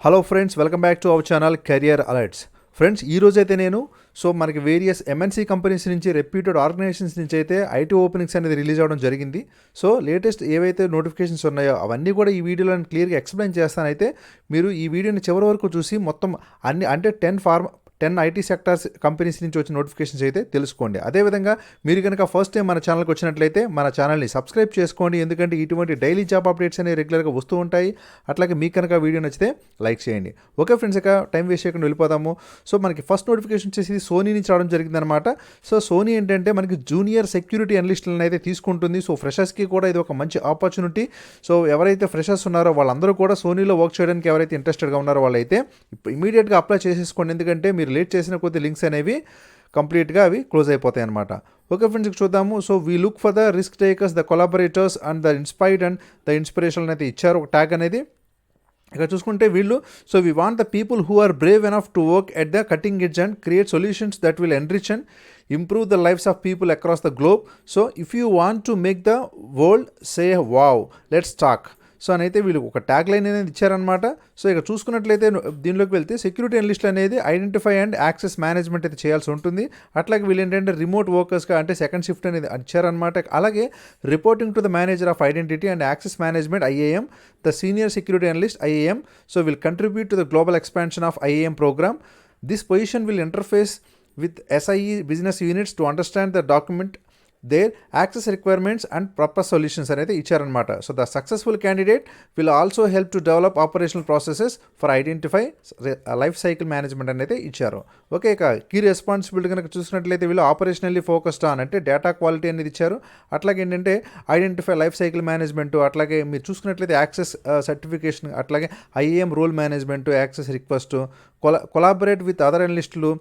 Hello friends, welcome back to our channel career alerts. Friends, ఈ రోజైతే నేను మనకి వేరియస్ ఎంఎన్సీ కంపెనీస్ నుంచి, రెప్యూటెడ్ ఆర్గనైజేషన్స్ నుంచి అయితే ఐటీ ఓపెనింగ్స్ అనేది రిలీజ్ అవ్వడం జరిగింది. లేటెస్ట్ ఏవైతే నోటిఫికేషన్స్ ఉన్నాయో అవన్నీ కూడా ఈ వీడియోలో నేను క్లియర్గా ఎక్స్ప్లెయిన్ చేస్తానైతే మీరు ఈ వీడియోని చివరి వరకు చూసి మొత్తం అన్ని అంటే 10 ఐటీ సెక్టార్స్ కంపెనీస్ నుంచి వచ్చిన నోటిఫికేషన్స్ అయితే తెలుసుకోండి. అదేవిధంగా మీరు కనుక ఫస్ట్ టైం మన ఛానల్కి వచ్చినట్లయితే మన ఛానల్ని సబ్స్క్రైబ్ చేసుకోండి, ఎందుకంటే ఇటువంటి డైలీ జాబ్ అప్డేట్స్ అనేవి రెగ్యులర్గా వస్తూ ఉంటాయి. అట్లాగే మీకు కనుక వీడియో నచ్చితే లైక్ చేయండి. ఓకే ఫ్రెండ్స్, ఇక టైం వేస్ట్ చేయకుండా వెళ్ళిపోదాము. మనకి ఫస్ట్ నోటిఫికేషన్ వచ్చేసి సోనీ నుంచి రావడం జరిగిందనమాట. సోనీ ఏంటంటే మనకి జూనియర్ సెక్యూరిటీ అనలిస్టులను అయితే తీసుకుంటుంది. ఫ్రెషర్స్కి కూడా ఇది ఒక మంచి ఆపర్చునిటీ. ఎవరైతే ఫ్రెషర్స్ ఉన్నారో వాళ్ళందరూ కూడా సోనీలో వర్క్ చేయడానికి ఎవరైతే ఇంట్రెస్టెడ్గా ఉన్నారో వాళ్ళైతే ఇమీడియట్గా అప్లై చేసేసుకోండి, ఎందుకంటే మీరు లేట్ చేసిన కొద్ది లింక్స్ అనేవి కంప్లీట్గా అవి క్లోజ్ అయిపోతాయి అనమాట. ఓకే ఫ్రెండ్స్, చూద్దాము. We look for the risk takers, the collaborators and the inspired and the inspiration అయితే ఇచ్చారు ఒక ట్యాగ్ అనేది. ఇక్కడ చూసుకుంటే వీళ్ళు we want the people who are brave enough to work at the cutting edge and create solutions that will enrich and improve the lifes of people across the globe. If you want to make the world say wow, let's talk. అని అయితే వీళ్ళు ఒక tag line అనేది ఇచ్చారనమాట. ఇక చూసుకున్నట్లయితే దీనిలోకి వెళ్తే సెక్యూరిటీ అనలిస్టులు అనేది ఐడెంటిఫై అండ్ యాక్సెస్ మేనేజ్మెంట్ అయితే చేయాల్సి ఉంటుంది. అట్లాగే వీళ్ళు ఏంటంటే రిమోట్ వర్కర్స్గా అంటే సెకండ్ షిఫ్ట్ అనేది ఇచ్చారనమాట. అలాగే reporting to the manager of identity and access management IAM, the senior security analyst IAM. Will contribute to the global expansion of IAM programme. This position will interface with SIE business units to understand the document their access requirements and proper solutions అనేది ఇచ్చారనమాట. The successful candidate will also help to develop operational processes for identify life cycle management అనేది ఇచ్చారు. Okay, ఇక key responsibility కనుక చూసినట్లయితే వీళ్ళు ఆపరేషనల్లీ focused on అంటే data quality అనేది ఇచ్చారు. అట్లాగే ఏంటంటే ఐడెంటిఫై లైఫ్ సైకిల్ మేనేజ్మెంట్, అట్లాగే మీరు చూసుకున్నట్లయితే యాక్సెస్ సర్టిఫికేషన్, అట్లాగే IAM role management, access request, collaborate with other అనలిస్టులు.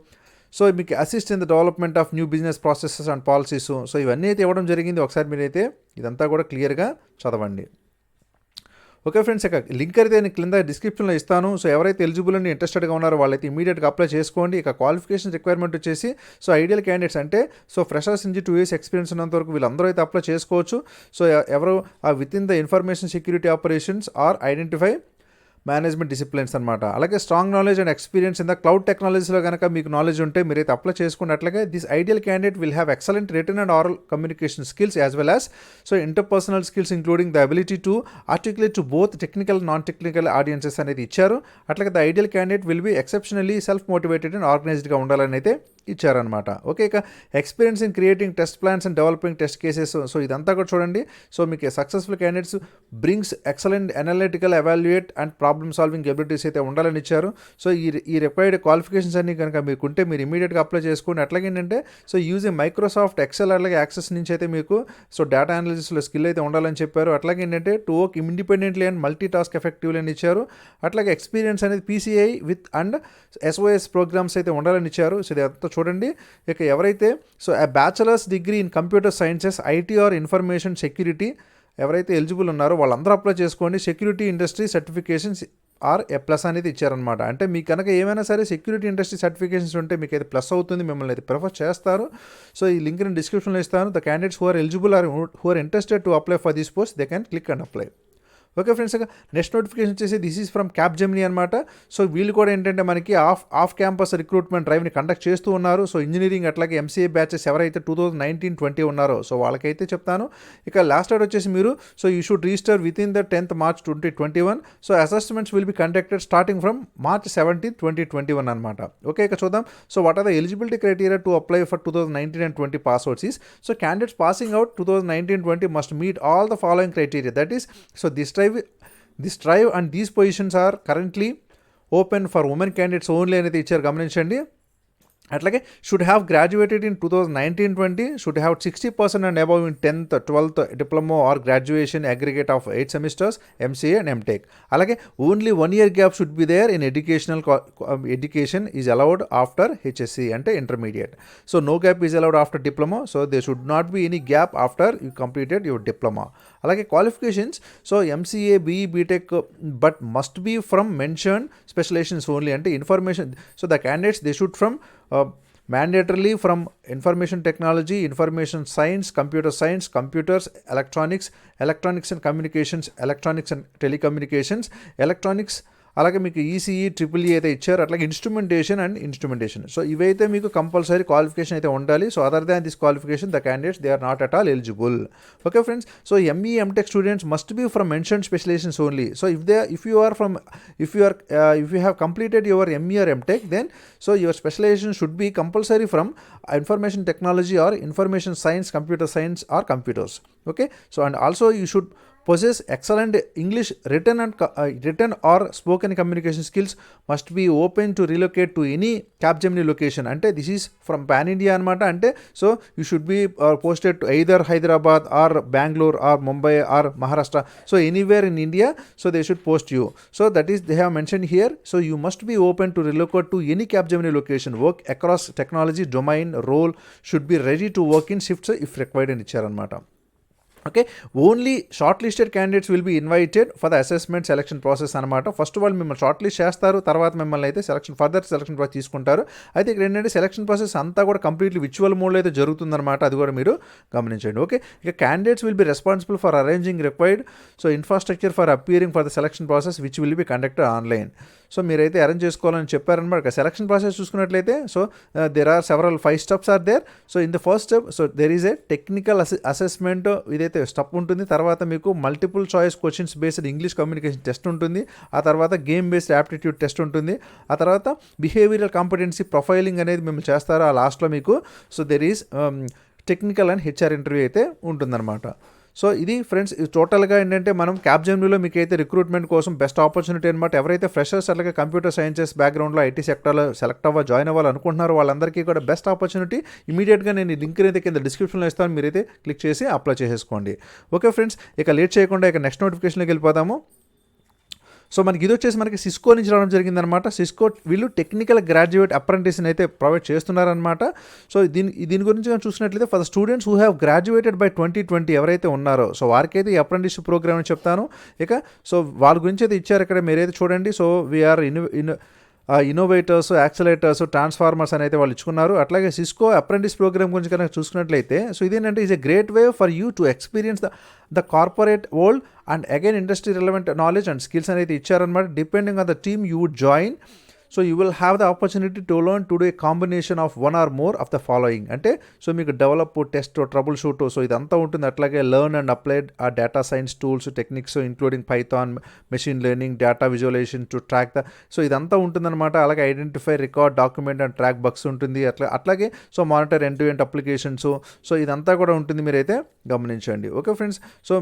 మీకు assist in the development of new business processes and policies. ఇవన్నీ అయితే ఇవ్వడం జరిగింది. ఒకసారి మీరైతే ఇదంతా కూడా క్లియర్గా చదవండి. ఓకే ఫ్రెండ్స్, ఇక లింక్ అయితే నేను కింద డిస్క్రిప్షన్లో ఇస్తాను. ఎవరైతే ఎలిజిబుల్ అని ఇంట్రెస్టెడ్గా ఉన్నారో వాళ్ళైతే ఇమీడియట్గా అప్లై చేసుకోండి. ఇక క్వాలిఫికేషన్ రిక్వైర్మెంట్ వచ్చేసి ఐడియల్ క్యాండిడేట్స్ అంటే ఫ్రెషర్స్ నుంచి 2 years ఎక్స్పీరియన్స్ ఉన్నంత వరకు వీళ్ళందరూ అయితే అప్లై చేసుకోవచ్చు. ఎవరు with in the information security operations or identify management disciplines అనమాట. అలాగే strong knowledge and experience in the cloud టెక్నాలజీలో కనుక మీకు నాలెడ్జ్ ఉంటే మీరైతే అప్లై చేసుకున్నట్లయితే this ideal candidate will have excellent written and oral communication skills as well as interpersonal skills including the ability to articulate to both technical non technical audiences అనేది ఇచ్చారు. అట్లాగే the ideal candidate will be exceptionally self motivated and ఆర్గనైజ్డ్గా ఉండాలని అయితే ఇచ్చారనమాట. Okay, ఇక experience in creating test plans and developing test cases. ఇదంతా కూడా చూడండి. మీకు successful candidates brings excellent analytical evaluate and problem solving abilities అయితే ఉండాలని ఇచ్చారు. ఈ రిక్వైర్డ్ క్వాలిఫికేషన్స్ అన్ని కనుక మీకు ఉంటే మీరు ఇమీడియట్గా అప్లై చేసుకోండి. అట్లాగే ఏంటంటే యూజింగ్ మైక్రోసాఫ్ట్ ఎక్సెల్ అలాగే యాక్సెస్ నుంచి అయితే మీకు డేటా అనాలిసిస్లో స్కిల్ అయితే ఉండాలని చెప్పారు. అట్లాగే ఏంటంటే to work independently and multi task effectively అని ఇచ్చారు. అట్లాగే ఎక్స్పీరియన్స్ అనేది PCI with and SOS programs అయితే ఉండాలని ఇచ్చారు. ఇదంతా చూడండి. ఇక ఎవరైతే bachelor's degree in computer sciences, IT or information security ఎవరైతే ఎలిజిబుల్ ఉన్నారో వాళ్ళందరూ అప్లై చేసుకోండి. Security industry certifications are plus అనేది ఇచ్చారనమాట. అంటే మీకు కనుక ఏమైనా సరే సెక్యూరిటీ ఇండస్ట్రీ సర్టిఫికేషన్స్ ఉంటే మీకు అయితే ప్లస్ అవుతుంది, మిమ్మల్ని అయితే ప్రిఫర్ చేస్తారు. ఈ లింక్ నేను డిస్క్రిప్షన్లో ఇస్తాను. The candidates who are eligible or who are interested to apply for this post they can click and apply. Okay friends, ఇక నెక్స్ట్ నోటిఫికేషన్ వచ్చేసి దిస్ ఈజ్ ఫ్రమ్ క్యాప్జెమినీ అనమాట. వీళ్ళు కూడా ఏంటంటే మనకి ఆఫ్ క్యాంపస్ రిక్రూట్మెంట్ డ్రైవ్ని కండక్ట్ చేస్తూ ఉన్నారు. ఇంజనీరింగ్ అట్లాగే MCA బ్యాచెస్ ఎవరైతే 2019-20 ఉన్నారో వాళ్ళకైతే చెప్తాను. ఇక లాస్ట్ డేట్ వచ్చేసి మీరు you should register with in the 10th March 2021. Assessments will be conducted starting from March 17th, 2021 అనమాట. ఓకే, ఇక చూద్దాం. What are the eligibility criteria to apply for 2019 and 20 pass outs is candidates passing out 2019-20 must meet all the following criteria. That is this drive and these positions are currently open for women candidates only అనేది ఇచ్చారు, గమనించండి. అట్లాగే should have graduated in 2019-20, should have 60% and above in 10th, 12th diploma or graduation aggregate of 8 semesters MCA and MTech. అలాగే only 1 year gap should be there in education is allowed after HSC అంటే intermediate. No gap is allowed after diploma. They should not be any gap after you completed your diploma. అలాగే qualifications MCA, BE, BTech but must be from mention specialisations only అంటే information. The candidates they should from mandatorily from information technology, information science, computers, electronics and communications, electronics and telecommunications, electronics అలాగే మీకు ECE triple E అయితే ఇచ్చారు, అట్లాగే instrumentation. So ఇవైతే మీకు compulsory qualification అయితే ఉండాలి. So other than this qualification the candidates they are not at all eligible. Okay friends, so ME MTech students must be from mentioned specialisations only. So if you have completed your ME or MTech, then so your specialization should be compulsory from information technology or information science, computer science or computers. Okay, so and also you should possess excellent English written or spoken communication skills, must be open to relocate to any Capgemini location. Ante this is from pan India anamata. Ante so you should be posted to either Hyderabad or Bangalore or Mumbai or Maharashtra, so anywhere in India, so they should post you. So that is they have mentioned here. So you must be open to relocate to any Capgemini location, work across technology domain, role should be ready to work in shifts if required అని ఇచ్చారనమాట. Okay, only short listed candidates will B invited for the assessment selection process అనమాట. First వాళ్ళు మిమ్మల్ని short list చేస్తారు, తర్వాత మిమ్మల్ని అయితే further selection process తీసుకుంటారు. అయితే ఇక్కడ ఏంటంటే సెలక్షన్ ప్రాసెస్ అంతా కూడా కంప్లీట్లీ విచువల్ మోడ్లో అయితే జరుగుతుందన్నమాట, అది కూడా మీరు గమనించండి. ఓకే, ఇక candidates will be responsible for arranging required so infrastructure for appearing for the selection process which will be conducted online. So మీరైతే అరేంజ్ చేసుకోవాలని చెప్పారనమాట. సెలక్షన్ ప్రాసెస్ చూసుకున్నట్లయితే so there are several 5 steps are there. So in the first step so there is a technical assessment, ఇదైతే step ఉంటుంది. తర్వాత మీకు multiple choice questions based English communication test ఉంటుంది. ఆ తర్వాత గేమ్ బేస్డ్ యాప్టిట్యూడ్ టెస్ట్ ఉంటుంది. ఆ తర్వాత బిహేవియరల్ కాంపిటెన్సీ ప్రొఫైలింగ్ అనేది మేము చేస్తారు ఆ లాస్ట్లో మీకు. So there is technical and HR interview అయితే ఉంటుందన్నమాట. సో ఇది ఫ్రెండ్స్ టోటల్గా ఏంటంటే మనం క్యాప్జెమినీలో మీకు అయితే రిక్రూట్మెంట్ కోసం బెస్ట్ ఆపర్చునిటీ అనమాట. ఎవరైతే ఫ్రెషర్స్ అలాగే కంప్యూటర్ సైన్సెస్ బ్యాక్గ్రౌండ్లో ఐటీ సెక్టర్లో సెలెక్ట్ జాయిన్ అవ్వాలనుకుంటున్నారో వాళ్ళందరికీ కూడా బెస్ట్ ఆపర్చునిటీ. ఇమీడియట్గా నేను ఈ లింక్ అయితే కింద డిస్క్రిప్షన్లో ఇస్తాను, మీరైతే క్లిక్ చేసి అప్లై చేసేసుకోండి. ఓకే ఫ్రెండ్స్, ఇక లేట్ చేయకుండా ఇక నెక్స్ట్ నోటిఫికేషన్లోకి వెళ్ళిపోదాము. సో మనకి ఇది వచ్చేసి మనకి సిస్కో నుంచి రావడం జరిగిందనమాట. సిస్కో వీళ్ళు టెక్నికల్ గ్రాడ్యుయేట్ అప్రెంటిస్ని అయితే ప్రొవైడ్ చేస్తున్నారనమాట. సో దీని గురించి మనం చూసినట్లయితే for the students who have graduated by 2020 ఎవరైతే ఉన్నారో సో వారికైతే ఈ అప్రెంటిస్షిప్ ప్రోగ్రామ్ అని చెప్తాను. ఇక సో వాళ్ళ గురించి అయితే ఇచ్చారు ఇక్కడ, మీరైతే చూడండి. సో వీఆర్ ఇన్నోవేటర్స్, యాక్సలేటర్స్, ట్రాన్స్ఫార్మర్స్ అని అయితే వాళ్ళు ఇచ్చుకున్నారు. అట్లాగే సిస్కో అప్రెంటిస్ ప్రోగ్రామ్ గురించి కనుక చూసుకున్నట్లయితే సో ఇదేంటంటే is a great way for you to experience the corporate world and again industry relevant knowledge and skills అనేది ఇచ్చారనమాట. Depending on the team you would join, so you will have the opportunity to learn to do a combination of 1 or more of the following. అంటే so మీకు develop, test, troubleshoot so ఇదంతా ఉంటుంది. అట్లాగే learn and applied a data science tools, techniques including Python, machine learning, data visualization to track so ఇదంతా ఉంటుందన్నమాట. అలాగే identify, record, document and track bugs ఉంటుంది. అట్లాగే so monitor end to end applications so ఇదంతా కూడా ఉంటుంది, మీరైతే గమనించండి. ఓకే ఫ్రెండ్స్, సో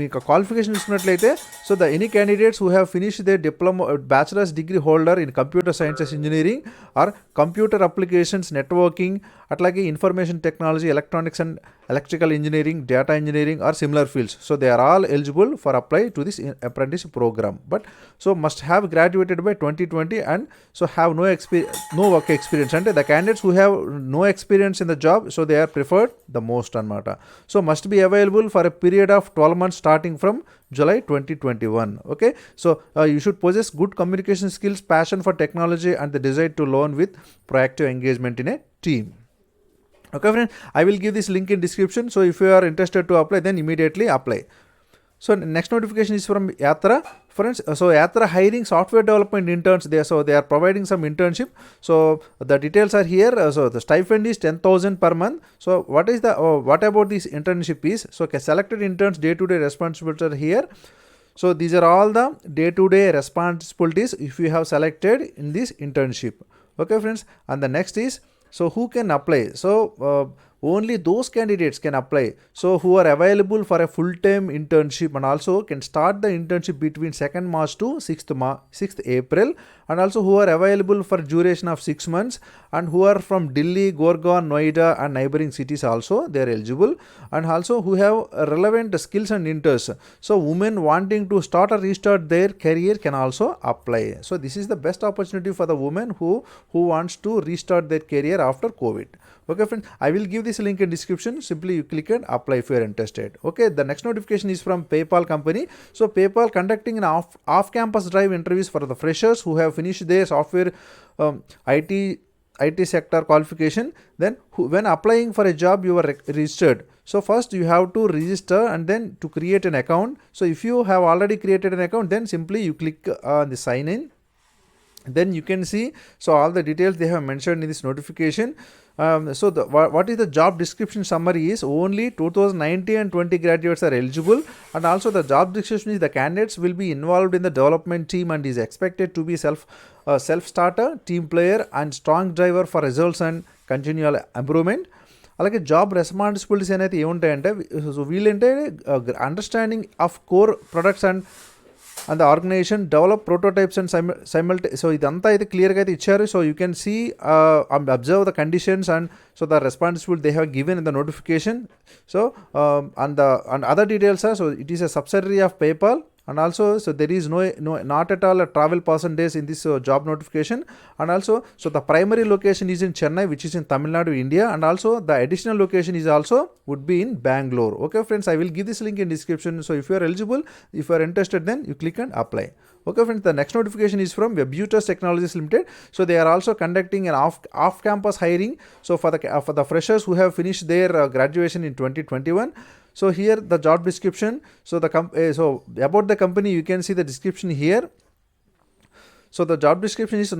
మీకు క్వాలిఫికేషన్ చూసుకున్నట్లయితే so the any candidates who have finished they diploma bachelors degree holder in computer sciences engineering or computer applications networking, అట్లాగే information technology, electronics and electrical engineering, data engineering or similar fields. So they are all eligible for apply to this apprentice program. But so must have graduated by 2020 and so have no work experience. And the candidates who have no experience in the job, so they are preferred the most anamata. So must be available for a period of 12 months starting from July 2021. Okay, so you should possess good communication skills, passion for technology and the desire to learn with proactive engagement in a team. Okay friend, I will give this link in description. So if you are interested to apply, then immediately apply. So next notification is from Yatra. Friends, so Yatra hiring software development interns there. So they are providing some internship. So the details are here. So the stipend is 10,000 per month. So what about this internship is? So selected interns day-to-day responsibilities are here. So these are all the day-to-day responsibilities if you have selected in this internship. Okay friends, and the next is so who can apply? So only those candidates can apply so who are available for a full-time internship and also can start the internship between 2nd March to 6th April, and also who are available for duration of 6 months and who are from Delhi, Gurgaon, Noida and neighboring cities also they are eligible, and also who have relevant skills and interests. So women wanting to start or restart their career can also apply. So this is the best opportunity for the women who wants to restart their career after COVID. Okay friends, I will give this link in description. Simply you click and apply if you are interested. Okay, the next notification is from PayPal company. So PayPal conducting an off-campus drive interviews for the freshers who have finished their software IT sector qualification. Then when applying for a job you are registered. So first you have to register and then to create an account. So if you have already created an account, then simply you click on the sign in then you can see, so all the details they have mentioned in this notification. So what is the job description summary is only 2019 and 20 graduates are eligible, and also the job description is the candidates will be involved in the development team and is expected to be self starter, team player and strong driver for results and continual improvement. అలాగే జాబ్ రెస్పాన్సిబిలిటీస్ అనేది ఏముంటాయంటే, so వీళ్ళంటే understanding of core products and the organization develop prototypes and so ఇదంతా అయితే క్లియర్గా అయితే ఇచ్చారు. So you can see observe the conditions and so the responsibility they have given in the notification. So and other details are, so it is a subsidiary of PayPal. And also, so there is no not at all a travel percentage in this job notification. And also, so the primary location is in Chennai, which is in Tamil Nadu, India, and also the additional location is also would be in Bangalore. Okay friends, I will give this link in description. So if you are eligible, if you are interested, then you click and apply. Okay friends, the next notification is from Webuters Technologies Limited. So they are also conducting an off-campus hiring. So for the freshers who have finished their graduation in 2021. So here the job description. So so about the company you can see the description here. So the job description is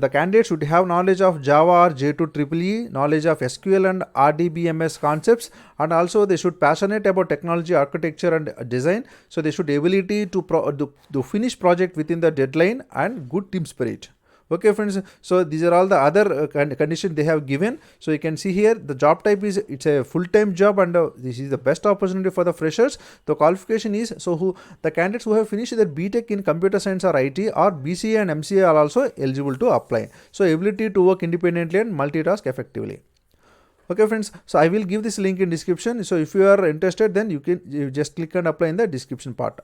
the candidate should have knowledge of Java or J2 EEE, knowledge of SQL and RDBMS concepts, and also they should passionate about technology, architecture and design. So they should ability to finish project within the deadline and good team spirit. Okay friends, so these are all the other conditions they have given. So you can see here the job type is, it's a full-time job, and this is the best opportunity for the freshers. The qualification is, so the candidates who have finished their BTech in computer science or IT or BCA and MCA are also eligible to apply. So ability to work independently and multitask effectively. Okay friends, so I will give this link in description. So if you are interested, then you just click and apply in the description part.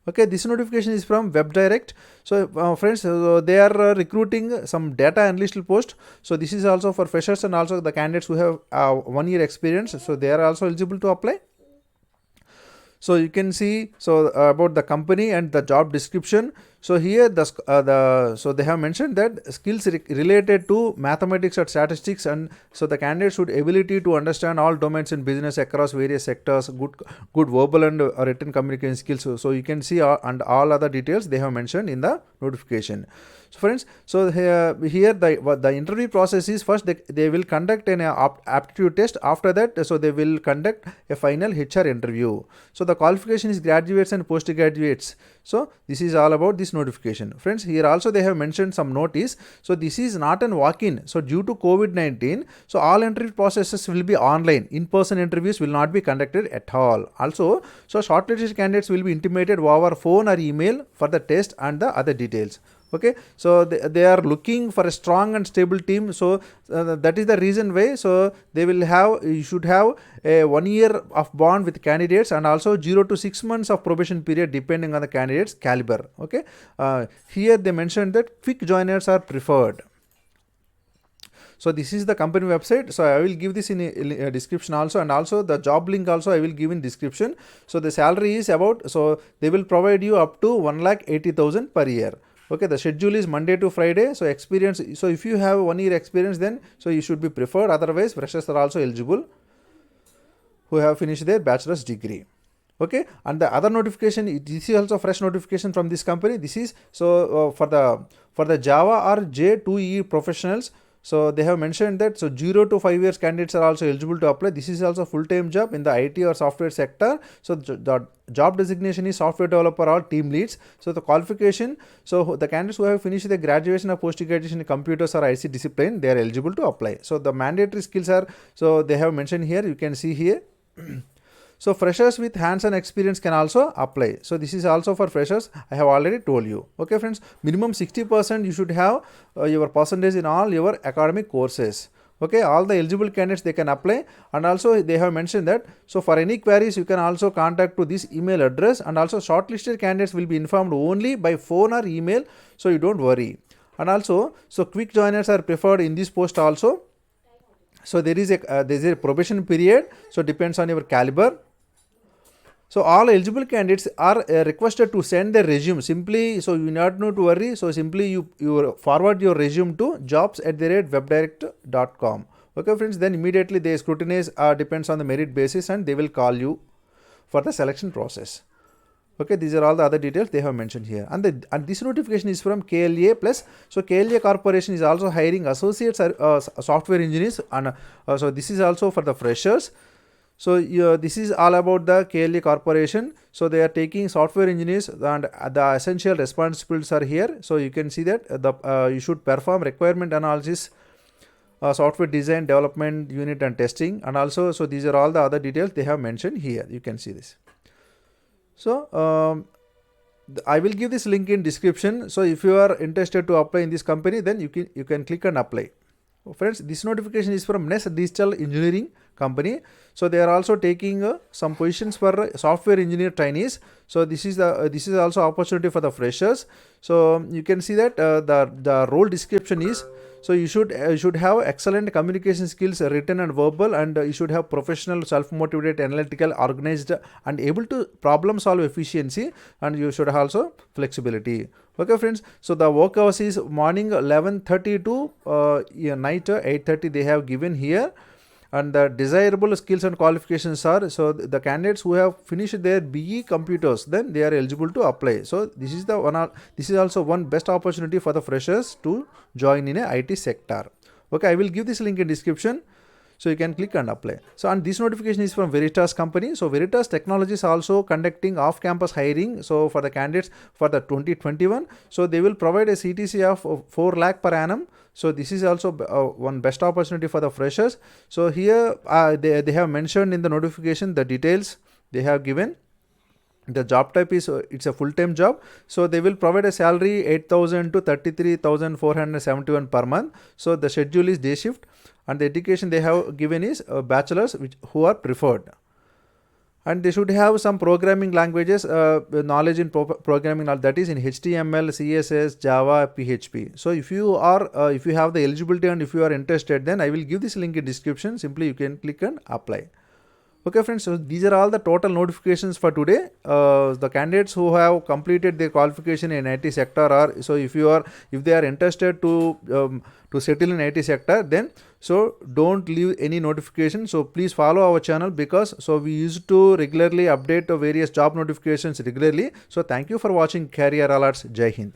Okay, this notification is from WebDirect. So friends, they are recruiting some data analyst post. So this is also for freshers and also the candidates who have 1 year experience. So they are also eligible to apply. So you can see, so about the company and the job description. So here so they have mentioned that skills related to mathematics or statistics, and so the candidate should ability to understand all domains in business across various sectors, good verbal and written communication skills. So you can see and all other details they have mentioned in the notification. So friends, so here the interview process is, first they will conduct an aptitude test. After that, so they will conduct a final HR interview. So the qualification is graduates and postgraduates. So this is all about this notification. Friends, here also they have mentioned some notice. So this is not an walk-in. So due to COVID-19, so all interview processes will be online. In-person interviews will not be conducted at all. Also, so shortlisted candidates will be intimated over phone or email for the test and the other details. Okay, so they are looking for a strong and stable team. So that is the reason why, so you should have a 1 year of bond with candidates, and also 0 to 6 months of probation period depending on the candidate's caliber. Okay, here they mentioned that quick joiners are preferred. So this is the company website. So I will give this in a description also, and also the job link also I will give in description. So the salary is about, so they will provide you up to 1,80,000 per year. Okay, the schedule is Monday to Friday. So experience, so if you have 1 year experience, then so you should be preferred. Otherwise, freshers are also eligible who have finished their bachelor's degree. Okay, and the other notification, this is also fresh notification from this company. This is for the Java or J2EE professionals. So they have mentioned that, so 0 to 5 years candidates are also eligible to apply. This is also full-time job in the IT or software sector. So the job designation is software developer or team leads. So the qualification, so the candidates who have finished their graduation or post-graduation in computers or IC discipline, they are eligible to apply. So the mandatory skills are, so they have mentioned here, you can see here. So freshers with hands-on experience can also apply. So this is also for freshers, I have already told you. Okay friends, minimum 60% you should have your percentage in all your academic courses. Okay, all the eligible candidates they can apply, and also they have mentioned that, so for any queries you can also contact to this email address, and also shortlisted candidates will be informed only by phone or email, so you don't worry. And also, so quick joiners are preferred in this post also. So there is a probation period, so depends on your caliber. So all eligible candidates are requested to send their resume. Simply, so you not need to worry. So simply you forward your resume to jobs@webdirect.com. Okay friends, then immediately they scrutinize, depends on the merit basis, and they will call you for the selection process. Okay, these are all the other details they have mentioned here. And this notification is from KLA Plus. So KLA Corporation is also hiring associate software engineers, and so this is also for the freshers. So this is all about the KLA Corporation. So they are taking software engineers, and the essential responsibilities are here. So you can see that you should perform requirement analysis, software design, development, unit and testing, and also so these are all the other details they have mentioned here. You can see this. So I will give this link in description. So if you are interested to apply in this company, then you can click and apply. Friends, this notification is from Nest Digital Engineering company. So they are also taking some positions for software engineer trainees. So this is also opportunity for the freshers. So you can see that the role description is, so you should have excellent communication skills, written and verbal, and you should have professional, self-motivated, analytical, organized, and able to problem solve efficiency, and you should have also flexibility. Okay friends, so the work hours is morning 11:30 to night 8:30 they have given here. And the desirable skills and qualifications are, so the candidates who have finished their BE computers, then they are eligible to apply. So this is also one best opportunity for the freshers to join in a IT sector. Okay, I will give this link in description, so you can click and apply. So, and this notification is from Veritas company. So Veritas Technologies also conducting off-campus hiring. So for the candidates for the 2021, so they will provide a CTC of 4 lakh per annum. So this is also one best opportunity for the freshers. So here they have mentioned in the notification the details they have given. The job type is it's a full-time job. So they will provide a salary 8,000 to 33,471 per month. So the schedule is day shift, and the education they have given is bachelors, who are preferred. And they should have some programming languages, knowledge in programming, that is in HTML, CSS, Java, PHP. So if you have the eligibility and if you are interested, then I will give this link in description. Simply you can click and apply. Okay friends, so these are all the total notifications for today. The candidates who have completed their qualification in IT sector are, so if they are interested to settle in IT sector, then so don't leave any notification. So please follow our channel, because so we used to regularly update various job notifications regularly. So thank you for watching Career Alerts. Jai Hind.